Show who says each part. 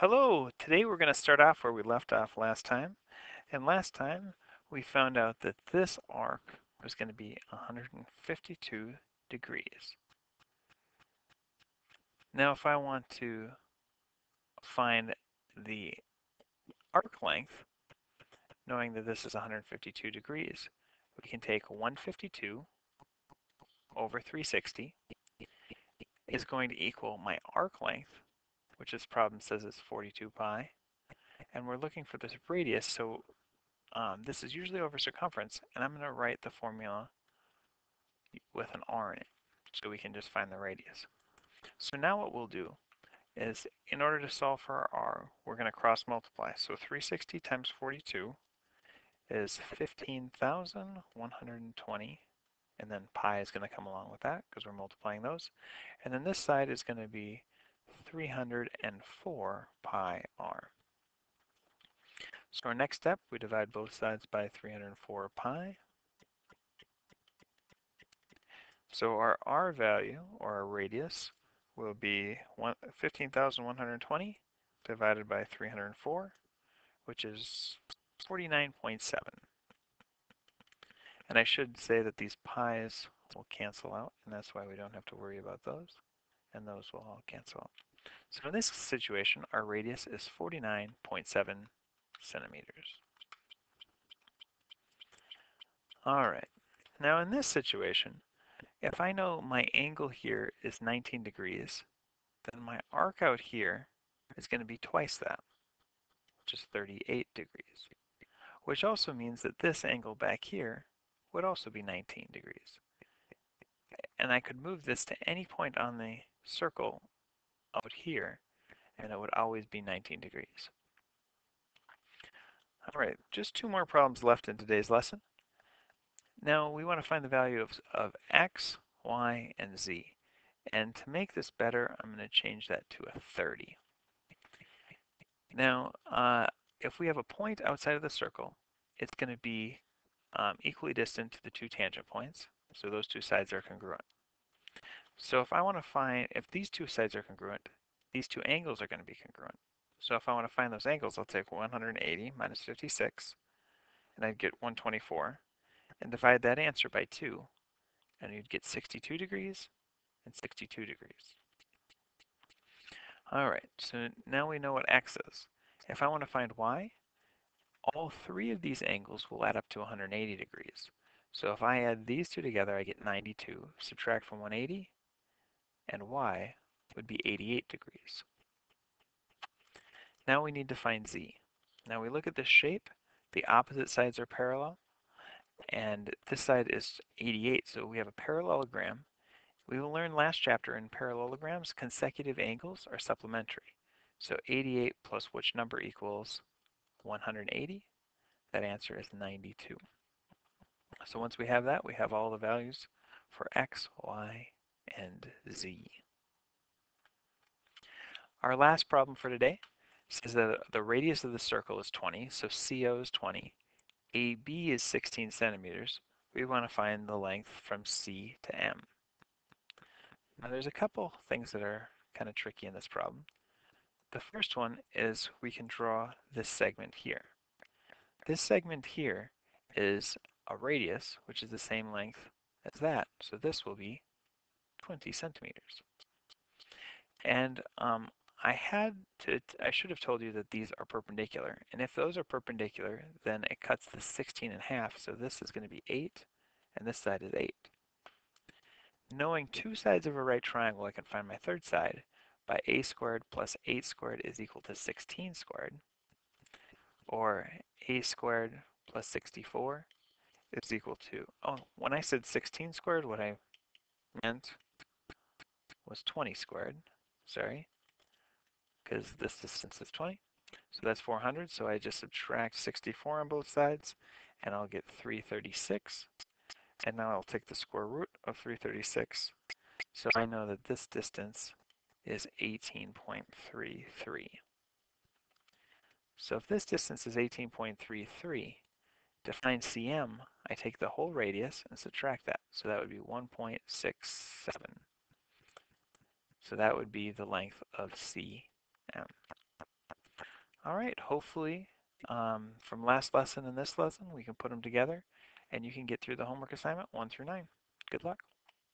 Speaker 1: Hello! Today we're going to start off where we left off last time. And last time we found out that this arc was going to be 152 degrees. Now if I want to find the arc length, knowing that this is 152 degrees, we can take 152 over 360 is going to equal my arc length, which this problem says is 42 pi. And we're looking for this radius, so this is usually over circumference, and I'm going to write the formula with an r in it, so we can just find the radius. So now what we'll do is, in order to solve for our r, we're going to cross multiply. So 360 times 42 is 15,120, and then pi is going to come along with that because we're multiplying those. And then this side is going to be 304 pi r. So our next step, we divide both sides by 304 pi. So our r value, or our radius, will be 15,120 divided by 304, which is 49.7. And I should say that these pi's will cancel out, and that's why we don't have to worry about those. And those will all cancel out. So in this situation, our radius is 49.7 centimeters. All right. Now in this situation, if I know my angle here is 19 degrees, then my arc out here is going to be twice that, which is 38 degrees, which also means that this angle back here would also be 19 degrees. And I could move this to any point on the circle out here, and it would always be 19 degrees. All right, just two more problems left in today's lesson. Now we want to find the value of x, y, and z. And to make this better, I'm going to change that to a 30. Now, if we have a point outside of the circle, it's going to be equally distant to the two tangent points. So those two sides are congruent. So if I want to find, if these two sides are congruent, these two angles are going to be congruent. So if I want to find those angles, I'll take 180 minus 56, and I'd get 124, and divide that answer by 2, and you'd get 62 degrees and 62 degrees. All right, so now we know what x is. If I want to find y, all three of these angles will add up to 180 degrees. So if I add these two together, I get 92. Subtract from 180, and y would be 88 degrees. Now we need to find z. Now we look at this shape. The opposite sides are parallel, and this side is 88, so we have a parallelogram. We will learn last chapter in parallelograms, consecutive angles are supplementary. So 88 plus which number equals 180? That answer is 92. So once we have that, we have all the values for x, y, and z. Our last problem for today says that the radius of the circle is 20, so CO is 20. AB is 16 centimeters. We want to find the length from C to M. Now there's a couple things that are kind of tricky in this problem. The first one is we can draw this segment here. This segment here is a radius, which is the same length as that. So this will be 20 centimeters. And I should have told you that these are perpendicular. And if those are perpendicular, then it cuts the 16 in half. So this is going to be 8, and this side is 8. Knowing two sides of a right triangle, I can find my third side by a squared plus 8 squared is equal to 16 squared. Or a squared plus 64 is equal to, oh, when I said 16 squared, what I meant was 20 squared. Sorry, because this distance is 20. So that's 400, so I just subtract 64 on both sides, and I'll get 336. And now I'll take the square root of 336. So I know that this distance is 18.33. So if this distance is 18.33, to find cm, I take the whole radius and subtract that. So that would be 1.67. So that would be the length of cm. All right, hopefully from last lesson and this lesson, we can put them together and you can get through the homework assignment 1 through 9. Good luck.